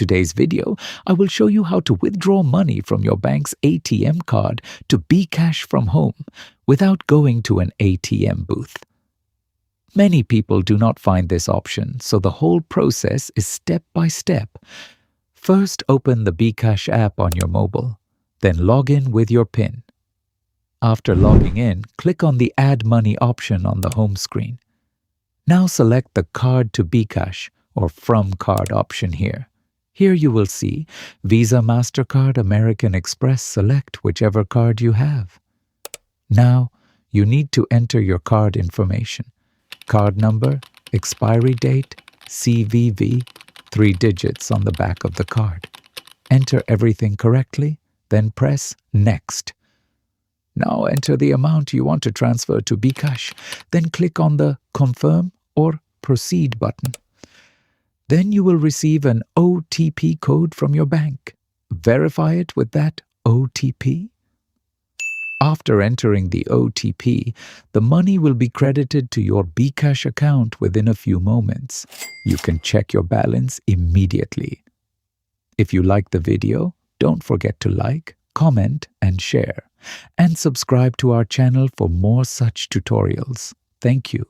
today's video, I will show you how to withdraw money from your bank's ATM card to bKash from home without going to an ATM booth. Many people do not find this option, so the whole process is step by step. First, open the bKash app on your mobile, then log in with your PIN. After logging in, click on the Add Money option on the home screen. Now select the Card to bKash or From Card option here. Here you will see Visa, Mastercard, American Express. Select whichever card you have. Now, you need to enter your card information. Card number, expiry date, CVV, 3 digits on the back of the card. Enter everything correctly, then press Next. Now enter the amount you want to transfer to bKash, then click on the Confirm or Proceed button. Then you will receive an OTP code from your bank. Verify it with that OTP. After entering the OTP, the money will be credited to your bKash account within a few moments. You can check your balance immediately. If you like the video, don't forget to like, comment, and share. And subscribe to our channel for more such tutorials. Thank you.